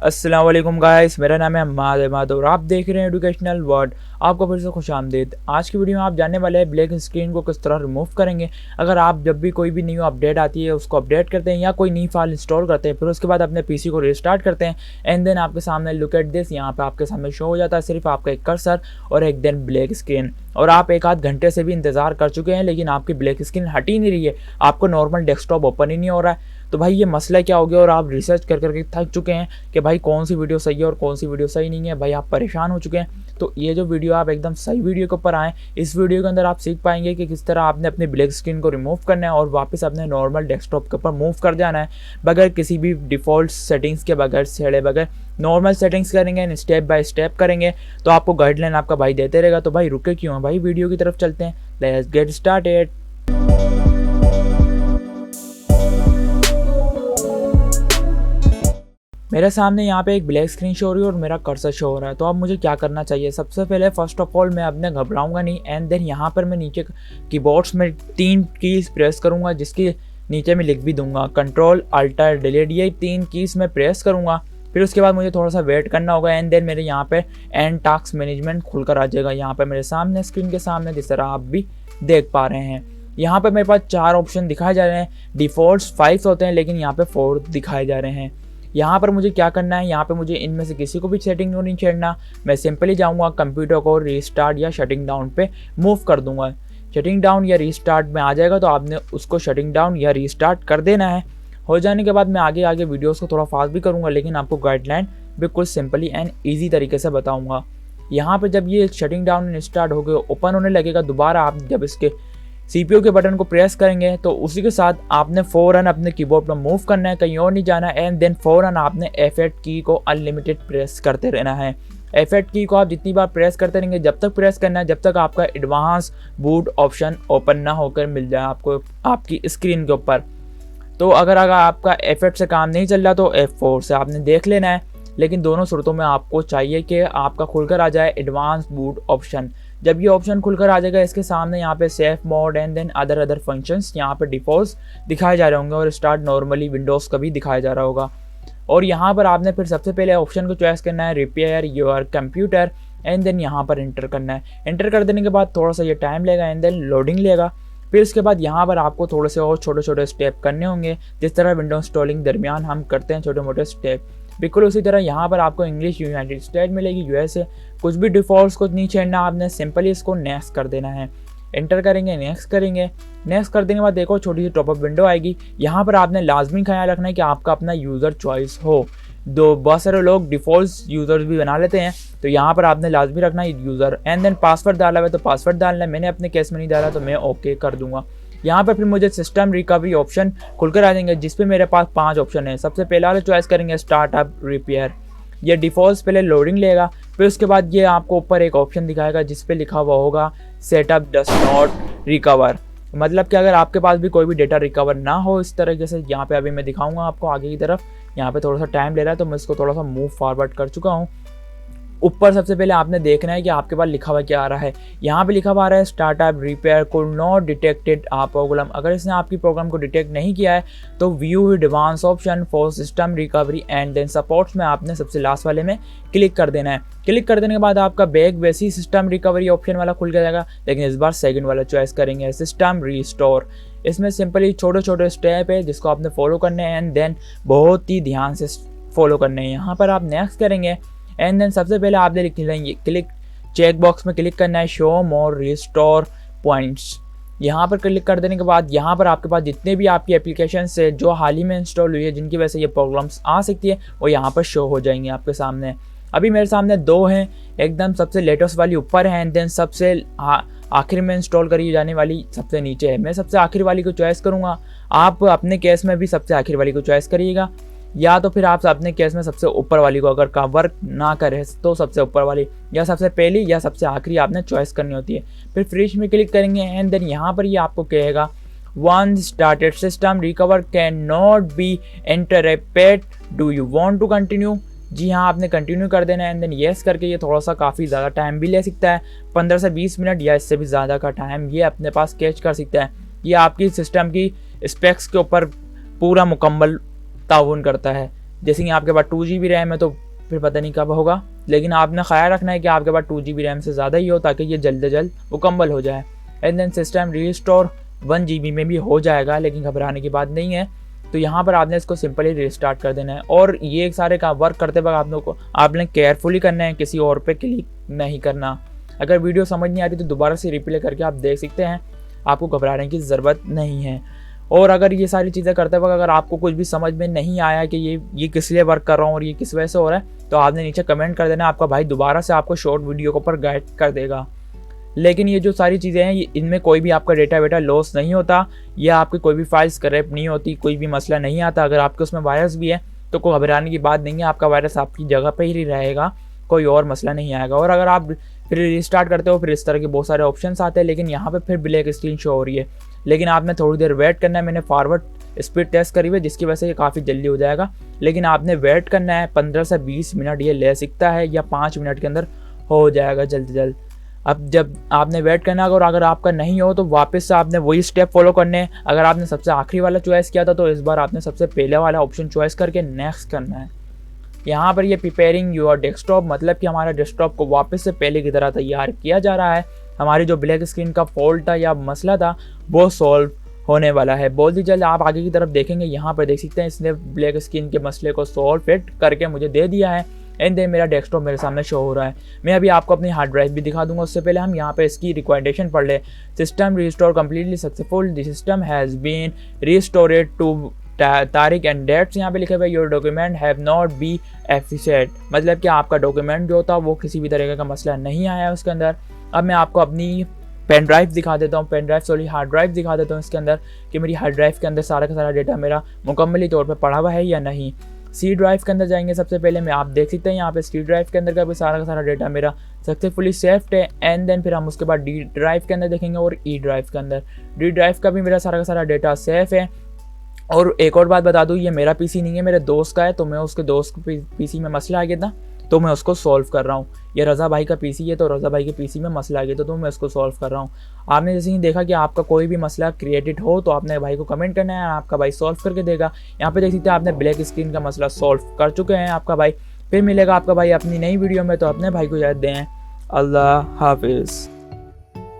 अस्सलाम वालेकुम गाइस, मेरा नाम है अहमद और आप देख रहे हैं एजुकेशनल वर्ड। आपको फिर से खुशामदीद। आज की वीडियो में आप जानने वाले हैं ब्लैक स्क्रीन को किस तरह रिमूव करेंगे। अगर आप जब भी कोई भी न्यू अपडेट आती है उसको अपडेट करते हैं या कोई नई फाइल इंस्टॉल करते हैं, फिर उसके बाद अपने पीसी को रिस्टार्ट करते हैं एंड देन आपके सामने लुक एट दिस, यहाँ पे आपके सामने शो हो जाता है सिर्फ आपका एक कर्सर और एक दिन ब्लैक स्क्रीन। और आप एक आध घंटे से भी इंतजार कर चुके हैं लेकिन आपकी ब्लैक स्क्रीन हट ही नहीं रही है, आपको नॉर्मल डेस्कटॉप ओपन ही नहीं हो रहा है। तो भाई ये मसला क्या हो गया और आप रिसर्च कर करके थक चुके हैं कि भाई कौन सी वीडियो सही है और कौन सी वीडियो सही नहीं है। भाई आप परेशान हो चुके हैं, तो ये जो वीडियो आप एकदम सही वीडियो के ऊपर आएँ। इस वीडियो के अंदर आप सीख पाएंगे कि किस तरह आपने अपनी ब्लैक स्क्रीन को रिमूव करना है और वापस अपने नॉर्मल डेस्कटॉप के ऊपर मूव कर जाना है बगैर किसी भी डिफ़ॉल्ट सेटिंग्स के, बगैर छेड़े बगैर नॉर्मल सेटिंग्स करेंगे, स्टेप बाय स्टेप करेंगे तो आपको गाइडलाइन आपका भाई देते रहेगा। तो भाई रुके क्यों हैं भाई, वीडियो की तरफ चलते हैं। Let's get started. मेरे सामने यहाँ पे एक ब्लैक स्क्रीन शो हो रही है और मेरा कर्सर शो हो रहा है। तो अब मुझे क्या करना चाहिए? सबसे पहले फर्स्ट ऑफ ऑल मैं अपने घबराऊंगा नहीं एंड देन यहाँ पर मैं नीचे कीबोर्ड्स में 3 कीज़ प्रेस करूँगा, जिसके नीचे मैं लिख भी दूंगा कंट्रोल अल्टर डिलीट। ये 3 कीज़ मैं प्रेस करूँगा। फिर उसके बाद मुझे थोड़ा सा वेट करना होगा एंड देन मेरे यहाँ पे एंड टास्क मैनेजमेंट खुलकर आ जाएगा यहाँ पे मेरे सामने स्क्रीन के सामने, जिस तरह आप भी देख पा रहे हैं। यहाँ पे मेरे पास 4 ऑप्शन दिखाए जा रहे हैं। डिफ़ॉल्ट 5 होते हैं लेकिन यहाँ पे 4 दिखाए जा रहे हैं। यहाँ पर मुझे क्या करना है, यहाँ पे मुझे इनमें से किसी को भी सेटिंग को नहीं छेड़ना। मैं सिंपली जाऊँगा कंप्यूटर को रीस्टार्ट या शटिंग डाउन पे मूव कर दूँगा। शटिंग डाउन या रीस्टार्ट में आ जाएगा तो आपने उसको शटिंग डाउन या रीस्टार्ट कर देना है। हो जाने के बाद मैं आगे वीडियोस को थोड़ा फास्ट भी करूँगा लेकिन आपको गाइडलाइन बिल्कुल सिंपली एंड ईजी तरीके से बताऊँगा। यहाँ पर जब ये शटिंग डाउन स्टार्ट हो गए ओपन होने लगेगा दोबारा, आप जब इसके CPU के बटन को प्रेस करेंगे तो उसी के साथ आपने फ़ौरन अपने कीबोर्ड पर मूव करना है, कहीं और नहीं जाना एंड देन फ़ौरन आपने F8 की को अनलिमिटेड प्रेस करते रहना है। F8 की को आप जितनी बार प्रेस करते रहेंगे, जब तक प्रेस करना है जब तक आपका एडवांस बूट ऑप्शन ओपन ना होकर मिल जाए आपको आपकी स्क्रीन के ऊपर। तो अगर आपका F8 से काम नहीं चल रहा तो F4 से आपने देख लेना है, लेकिन दोनों सूरतों में आपको चाहिए कि आपका खुलकर आ जाए एडवांस बूट ऑप्शन। जब ये ऑप्शन खुलकर आ जाएगा इसके सामने यहाँ पे safe mode and then other functions यहाँ पे डिफ़ॉल्ट दिखाए जा रहे होंगे और स्टार्ट नॉर्मली विंडोज़ का भी दिखाया जा रहा होगा। और यहाँ पर आपने फिर सबसे पहले ऑप्शन को चॉइस करना है repair your computer and then यहाँ पर एंटर करना है। एंटर कर देने के बाद थोड़ा सा ये टाइम लेगा एंड देन लोडिंग लेगा। फिर उसके बाद यहाँ पर आपको थोड़े से और छोटे छोटे स्टेप करने होंगे, जिस तरह विंडो इंस्टॉलिंग दरमियान हम करते हैं छोटे मोटे स्टेप, बिल्कुल उसी तरह यहाँ पर आपको इंग्लिश यूनाइटेड स्टेट मिलेगी, USA। कुछ भी डिफ़ॉल्ट्स को नहीं छेड़ना, आपने सिंपली इसको नेक्स्ट कर देना है। एंटर करेंगे, नेक्स्ट करेंगे। नेक्स्ट कर देने के बाद देखो छोटी सी टॉपअप विंडो आएगी। यहाँ पर आपने लाजमी ख्याल रखना है कि आपका अपना यूज़र चॉइस हो। बहुत सारे लोग डिफ़ॉल्ट यूज़र्स भी बना लेते हैं, तो यहाँ पर आपने लाजमी रखना है यूज़र एंड देन पासवर्ड डाला हुआ है तो पासवर्ड डालना है। मैंने अपने केस में नहीं डाला तो मैं ओके कर दूंगा। यहाँ पर फिर मुझे सिस्टम रिकवरी ऑप्शन खुलकर आ जाएंगे जिस पे मेरे पास 5 ऑप्शन है। सबसे पहला वाला चॉइस करेंगे स्टार्टअप रिपेयर। ये डिफ़ॉल्ट पहले लोडिंग लेगा, फिर उसके बाद ये आपको ऊपर एक ऑप्शन दिखाएगा जिस पे लिखा हुआ होगा सेटअप डस नॉट रिकवर। मतलब कि अगर आपके पास भी कोई भी डेटा रिकवर ना हो इस तरीके से, यहाँ पे अभी मैं दिखाऊंगा आपको आगे की तरफ। यहाँ पे थोड़ा सा टाइम ले रहा है तो मैं इसको थोड़ा सा मूव फॉरवर्ड कर चुका हूँ। ऊपर सबसे पहले आपने देखना है कि आपके पास लिखा हुआ क्या आ रहा है। यहाँ पे लिखा हुआ आ रहा है startup repair could not detected a program. अगर इसने आपकी प्रोग्राम को डिटेक्ट नहीं किया है तो view advance option for system recovery and then supports में आपने सबसे लास्ट वाले में क्लिक कर देना है। क्लिक कर देने के बाद आपका बैक वैसी सिस्टम रिकवरी ऑप्शन वाला खुल जाएगा, लेकिन इस बार सेकंड वाला चॉइस करेंगे सिस्टम रिस्टोर। इसमें सिंपली छोटे छोटे स्टेप है जिसको आपने फॉलो करने हैं एंड देन बहुत ही ध्यान से फॉलो करने हैं। यहाँ पर आप नेक्स्ट करेंगे एंड देन सबसे पहले आपने क्लिक चेक बॉक्स में क्लिक करना है शो मोर रिस्टोर पॉइंट्स। यहाँ पर क्लिक कर देने के बाद यहाँ पर आपके पास जितने भी आपकी एप्लीकेशन है जो हाल ही में इंस्टॉल हुई है जिनकी वजह से ये प्रॉब्लम्स आ सकती है वो यहाँ पर शो हो जाएंगे आपके सामने। अभी मेरे सामने 2 हैं, एकदम सबसे लेटेस्ट वाली ऊपर है एंड देन सबसे आखिर में इंस्टॉल करी जाने वाली सबसे नीचे है। मैं सबसे आखिर वाली को चॉइस करूँगा, आप अपने केस में भी सबसे आखिर वाली को चॉइस करिएगा, या तो फिर आप अपने केस में सबसे ऊपर वाली को, अगर का वर्क ना करे तो सबसे ऊपर वाली या सबसे पहली या सबसे आखिरी आपने चॉइस करनी होती है। फिर फ्रिश में क्लिक करेंगे एंड देन यहाँ पर ये आपको कहेगा one started system recover can not be interrupted, do you want to continue. जी हाँ, आपने कंटिन्यू कर देना है एंड देन येस करके। ये थोड़ा सा काफ़ी ज़्यादा टाइम भी ले सकता है, 15 से 20 मिनट या इससे भी ज़्यादा का टाइम ये अपने पास कैच कर सकता है। ये आपकी सिस्टम की स्पेक्स के ऊपर पूरा मुकम्मल ताउन करता है। जैसे कि आपके पास 2 GB रैम है तो फिर पता नहीं कब होगा, लेकिन आपने ख्याल रखना है कि आपके पास 2 GB रैम से ज़्यादा ही हो ताकि ये जल्द से जल्द मुकम्मल हो जाए। And then system restore 1 GB में भी हो जाएगा, लेकिन घबराने की बात नहीं है। तो यहाँ पर आपने इसको सिंपली रिस्टार्ट कर देना है और ये सारे काम वर्क करते वक्त आपने केयरफुली करना है, किसी और पे क्लिक नहीं करना। अगर वीडियो समझ नहीं आ रही तो दोबारा से रिप्ले करके आप देख सकते हैं, आपको घबराने की ज़रूरत नहीं है। और अगर ये सारी चीज़ें करते वक्त अगर आपको कुछ भी समझ में नहीं आया कि ये किस लिए वर्क कर रहा हूँ और ये किस वजह से हो रहा है, तो आपने नीचे कमेंट कर देना, आपका भाई दोबारा से आपको शॉर्ट वीडियो के ऊपर गाइड कर देगा। लेकिन ये जो सारी चीज़ें हैं इनमें कोई भी आपका डेटा वेटा लॉस नहीं होता या आपकी कोई भी फाइल्स करप्ट नहीं होती, कोई भी मसला नहीं आता। अगर आपके उसमें वायरस भी है तो कोई घबराने की बात नहीं है, आपका वायरस आपकी जगह पे ही रहेगा, कोई और मसला नहीं आएगा। और अगर आप फिर रिस्टार्ट करते हो फिर इस तरह के बहुत सारे ऑप्शंस आते हैं, लेकिन यहाँ पे फिर ब्लैक स्क्रीन शो हो रही है, लेकिन आपने थोड़ी देर वेट करना है। मैंने फॉरवर्ड स्पीड टेस्ट करी हुई है जिसकी वजह से ये काफ़ी जल्दी हो जाएगा, लेकिन आपने वेट करना है। 15 से 20 मिनट ये ले सकता है या 5 मिनट के अंदर हो जाएगा जल्द से जल्द। अब जब आपने वेट करना है और अगर आपका नहीं हो तो वापस से आपने वही स्टेप फॉलो करने हैं। अगर आपने सबसे आखिरी वाला चॉइस किया था तो इस बार आपने सबसे पहले वाला ऑप्शन चॉइस करके नेक्स्ट करना है। यहाँ पर ये प्रिपेयरिंग योर डेस्कटॉप, मतलब कि हमारा डेस्कटॉप को वापस से पहले की तरह तैयार किया जा रहा है। हमारी जो ब्लैक स्क्रीन का फॉल्ट था या मसला था वो सॉल्व होने वाला है बहुत ही जल्द। आप आगे की तरफ देखेंगे, यहाँ पर देख सकते हैं इसने ब्लैक स्क्रीन के मसले को सॉल्व करके मुझे दे दिया है। एंड देन मेरा डेस्कटॉप मेरे सामने शो हो रहा है। मैं अभी आपको अपनी हार्ड ड्राइव भी दिखा दूंगा, उससे पहले हम यहाँ पे इसकी रिकमेंडेशन पढ़ ले। System restore completely successful, the system has been restored to तारीख एंड डेट्स। यहाँ पे लिखे हुए your document have not be efficient, मतलब कि आपका डॉक्यूमेंट जो था वो किसी भी तरह का मसला नहीं आया है उसके अंदर। अब मैं आपको अपनी पेन ड्राइव दिखा देता हूँ, हार्ड ड्राइव दिखा देता हूँ इसके अंदर कि मेरी हार्ड ड्राइव के अंदर सारा का सारा डेटा मेरा मुकम्मली तौर पर पड़ा हुआ है या नहीं। सी ड्राइव के अंदर जाएंगे सबसे पहले मैं, आप देख सकते हैं यहाँ पे सी ड्राइव के अंदर का भी सारा का सारा डेटा मेरा सक्सेसफुली सेफ्ड है। एंड देन फिर हम उसके बाद डी ड्राइव के अंदर देखेंगे और ई ड्राइव के अंदर। डी ड्राइव का भी मेरा सारा का सारा डेटा सेफ है। और एक और बात बता दूँ, ये मेरा पीसी नहीं है, मेरे दोस्त का है, तो मैं उसके दोस्त के पीसी में मसला आ गया था तो मैं उसको सॉल्व कर रहा हूँ। ये रज़ा भाई का पीसी है तो रज़ा भाई के पीसी में मसला आ गया तो मैं उसको सॉल्व कर रहा हूँ। आपने जैसे ही देखा कि आपका कोई भी मसला क्रिएटेड हो तो आपने भाई को कमेंट करना है, आपका भाई सॉल्व करके देगा। यहाँ पे देख सकते हैं आपने ब्लैक स्क्रीन का मसला सॉल्व कर चुके हैं आपका भाई। फिर मिलेगा आपका भाई अपनी नई वीडियो में, तो अपने भाई को याद दें। अल्लाह हाफिज़।